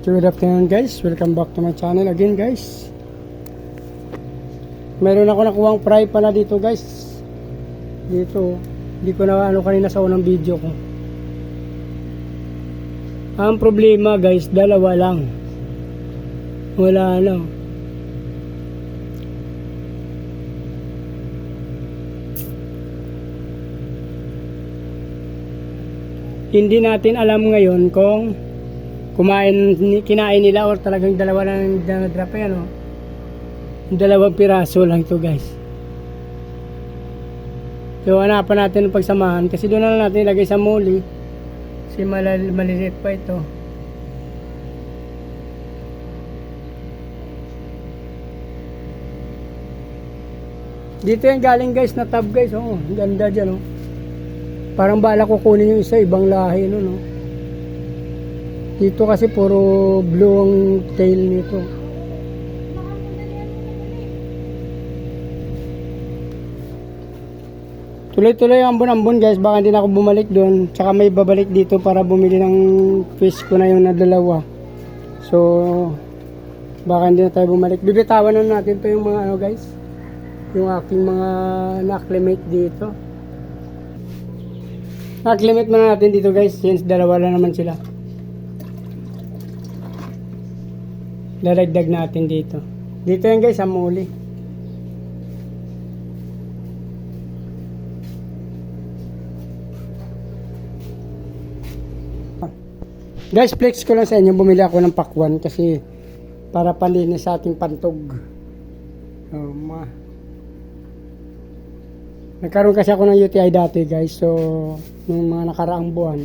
Good afternoon guys, welcome back to my channel again guys. Meron ako nakuhang fry pala dito guys. Dito, hindi ko na kanina sa unang video ko. Ang problema guys, dalawa lang. Wala lang. Hindi natin alam ngayon kung kinain nila or talagang dalawa lang na-drop yan, oh. Dalawang piraso lang to guys. So hanapan natin ang pagsamahan kasi doon na natin ilagay sa muli. Kasi maliliit pa ito. Dito yung galing guys na tab guys, oh. Ganda dyan, oh. Parang bala ko kunin yung isa, ibang lahi no, no. Dito kasi puro blue ang tail nito. Tuloy-tuloy ang ambon-ambon guys, baka hindi na ako bumalik doon. Tsaka may babalik dito para bumili ng fish ko na yung nadalawa. So baka hindi na tayo bumalik. Bibitawan na natin to yung mga ano guys, yung aking mga na-acclimate dito. Na-acclimate muna natin dito guys, since dalawa lang naman sila. Daragdag natin dito. Dito yan guys, ang muli. Guys, flex ko lang sa inyo, bumili ako ng pakwan kasi para panlinis sa ating pantog. Nagkaroon kasi ako ng UTI dati guys, so nung mga nakaraang buwan.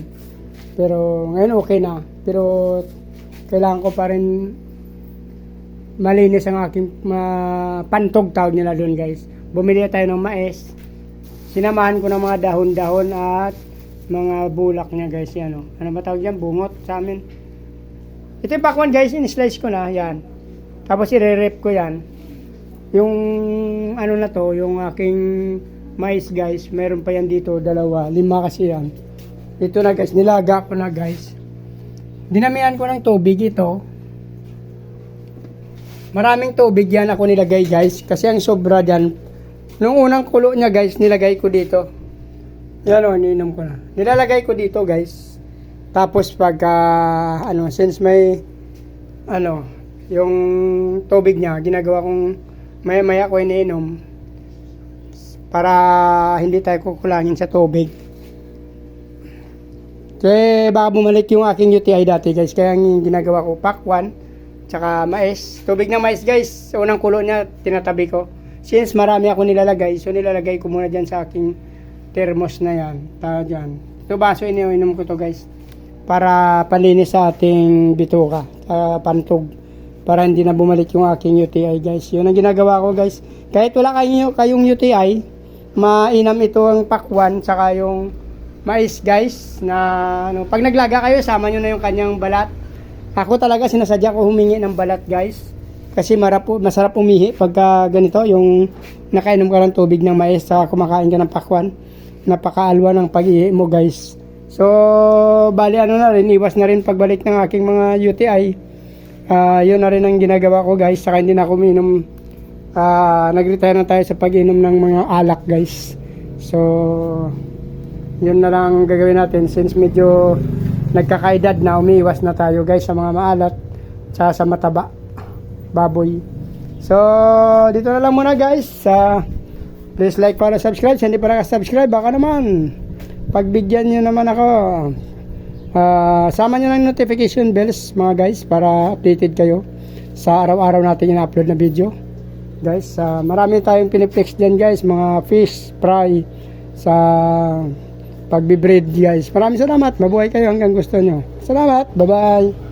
Pero ngayon okay na. Pero kailangan ko pa rin malinis ang aking pantog, tawag nila doon guys. Bumili tayo ng mais. Sinamahan ko ng mga dahon-dahon at mga bulak niya guys. Yan, oh. Ano ba tawag yan? Bungot sa amin. Ito yung pakwan guys, in-slice ko na. Yan. Tapos i-re-rep ko yan. Yung ano na to, yung aking mais guys. Meron pa yan dito, dalawa. 5 kasi yan. Ito na guys, nilaga ko na guys. Dinamihan ko ng tubig ito. Maraming tubig yan ako nilagay guys. Kasi ang sobra dyan. Nung unang kulo niya guys, nilagay ko dito. Yan o, ininom ko na. Nilalagay ko dito guys. Tapos pagka, since may, yung tubig niya, ginagawa kong maya-maya ko iniinom. Para hindi tayo kukulangin sa tubig. Kaya baka bumalik yung aking UTI dati guys. Kaya yung ginagawa ko, pakwan. Tsaka mais. Tubig ng mais guys. Sa unang kulo niya, tinatabi ko. Since marami ako nilalagay, so nilalagay ko muna dyan sa aking thermos na yan. Dyan. Ito baso, ininom ko to guys. Para panlinis sa ating bituka. Pantog. Para hindi na bumalik yung aking UTI guys. Yun ang ginagawa ko guys. Kahit wala kayong UTI, mainam ito ang pakwan. Tsaka yung mais guys. Na, pag naglaga kayo, sama nyo na yung kanyang balat. Ako talaga sinasadya ko humingi ng balat guys. Kasi masarap umihi pagka ganito. Yung nakainom ka ng tubig ng mais sa kumakain ka ng pakwan. Napakaalwa ng pag-ihi mo guys. So bali na rin. Iwas na rin pagbalik ng aking mga UTI. Yun na rin ang ginagawa ko guys. Saka hindi na ako uminom. Nag-retire na tayo sa pag-inom ng mga alak guys. So yun na lang gagawin natin. Since medyo nagkakaedad na, umiiwas na tayo guys sa mga maalat tsaka sa mataba baboy. So dito na lang muna guys. Please like para subscribe. Kung hindi pa nakasubscribe, baka naman pagbigyan nyo naman ako. Sama nyo ng notification bells mga guys para updated kayo sa araw-araw natin yung upload na video guys. Marami tayong piniplex dyan guys, mga fish fry sa pagbibreed guys. Maraming salamat. Mabuhay kayo hanggang gusto nyo. Salamat. Bye bye.